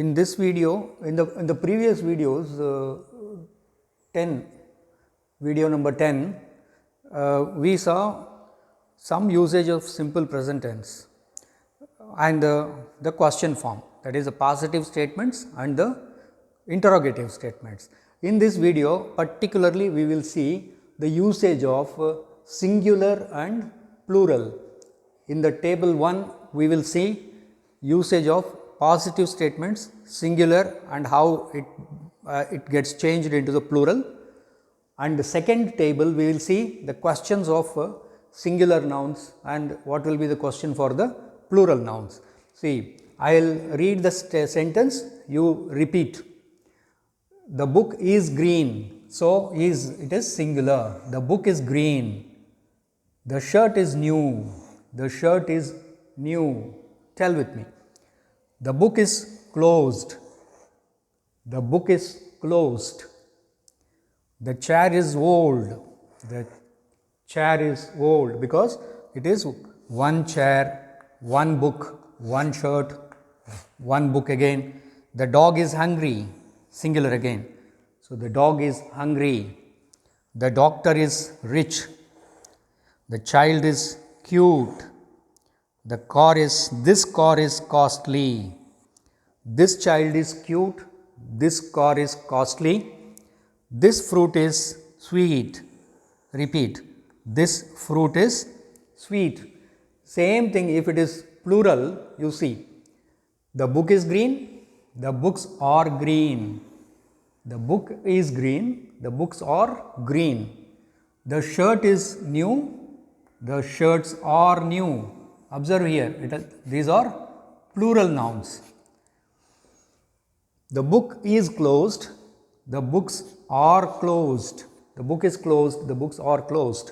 In this video, in the previous videos, 10, video number 10, we saw some usage of simple present tense and the question form, that is the positive statements and the interrogative statements. In this video particularly we will see the usage of singular and plural. In the table 1 we will see usage of positive statements singular and how it gets changed into the plural, and the second table we will see the questions of singular nouns and what will be the question for the plural nouns. See, I will read the sentence, you repeat. The book is green, so it is singular. The book is green. The shirt is new. The shirt is new. Tell with me. The book is closed. The book is closed. The chair is old. The chair is old because it is one chair, one book, one shirt, one book again. The dog is hungry, singular again. So, the dog is hungry. The doctor is rich. The child is cute. This car is costly. This child is cute. This car is costly. This fruit is sweet. Repeat. This fruit is sweet. Same thing if it is plural, you see. The book is green. The books are green. The book is green. The books are green. The shirt is new. The shirts are new. Observe here, these are plural nouns. The book is closed. The books are closed. The book is closed. The books are closed.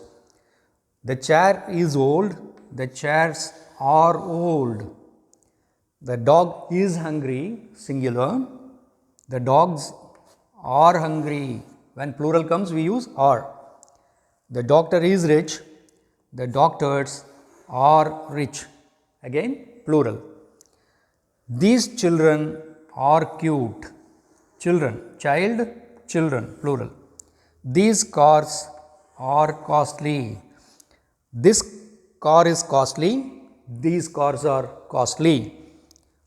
The chair is old. The chairs are old. The dog is hungry, singular. The dogs are hungry. When plural comes, we use are. The doctor is rich. The doctors are rich. Again, plural. These children are cute. Children, child, children, plural. These cars are costly. This car is costly. These cars are costly.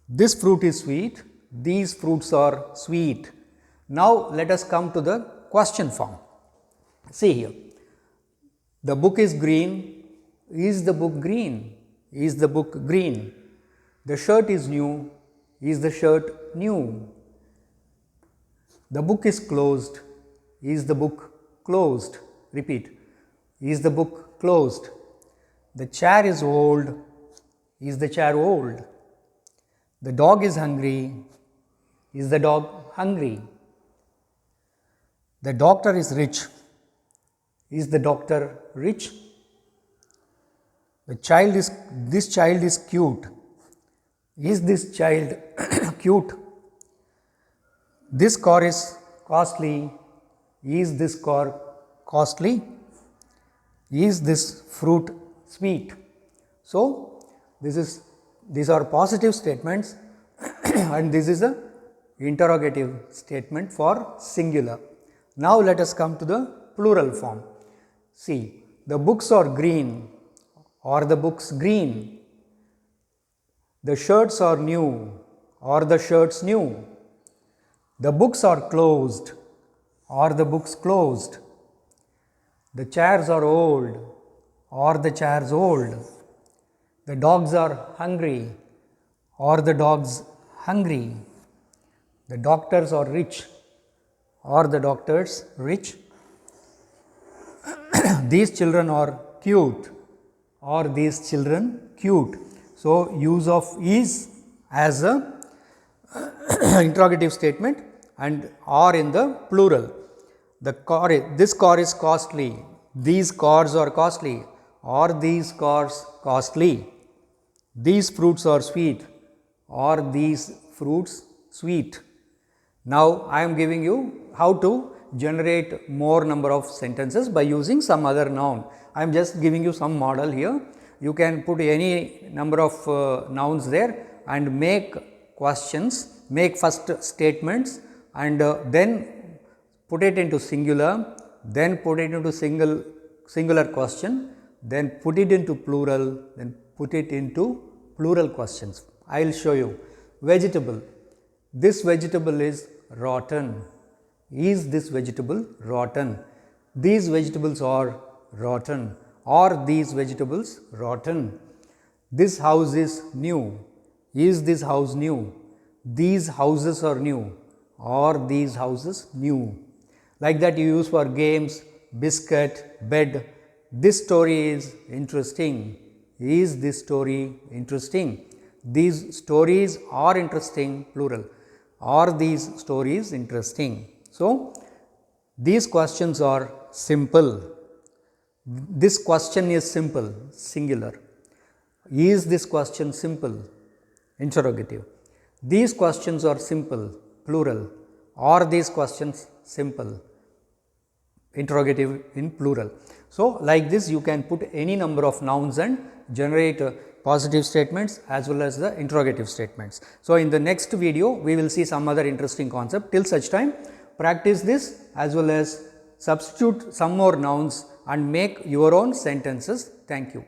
This fruit is sweet. These fruits are sweet. Now, let us come to the question form. See here. The book is green. Is the book green? Is the book green? The shirt is new. Is the shirt new? The book is closed. Is the book closed? Repeat. Is the book closed? The chair is old. Is the chair old? The dog is hungry. Is the dog hungry? The doctor is rich. Is the doctor rich? This child is cute. Is this child cute? This car is costly. Is this car costly? Is this fruit sweet? So, these are positive statements and this is a interrogative statement for singular. Now, let us come to the plural form. See, the books are green. Are the books green? The shirts are new. Are the shirts new? The books are closed. Are the books closed? The chairs are old. Are the chairs old? The dogs are hungry. Are the dogs hungry? The doctors are rich. Are the doctors rich? These children are cute. Are these children cute? So, use of is as a interrogative statement and are in the plural. This car is costly. These cars are costly. Are these cars costly? These fruits are sweet. Are these fruits sweet? Now, I am giving you how to generate more number of sentences by using some other noun. I am just giving you some model here. You can put any number of nouns there and make questions make first statements and then put it into singular, then put it into singular question, then put it into plural, then put it into plural questions. I will show you. Vegetable. This vegetable is rotten. Is this vegetable rotten? These vegetables are rotten. Are these vegetables rotten? This house is new. Is this house new? These houses are new. Are these houses new? Like that you use for games, biscuit, bed. This story is interesting. Is this story interesting? These stories are interesting, plural. Are these stories interesting? So, these questions are simple. This question is simple, singular. Is this question simple? Interrogative. These questions are simple, plural. Are these questions simple? Interrogative in plural. So, like this you can put any number of nouns and generate positive statements as well as the interrogative statements. So, in the next video we will see some other interesting concept. Till such time, practice this as well as substitute some more nouns and make your own sentences. Thank you.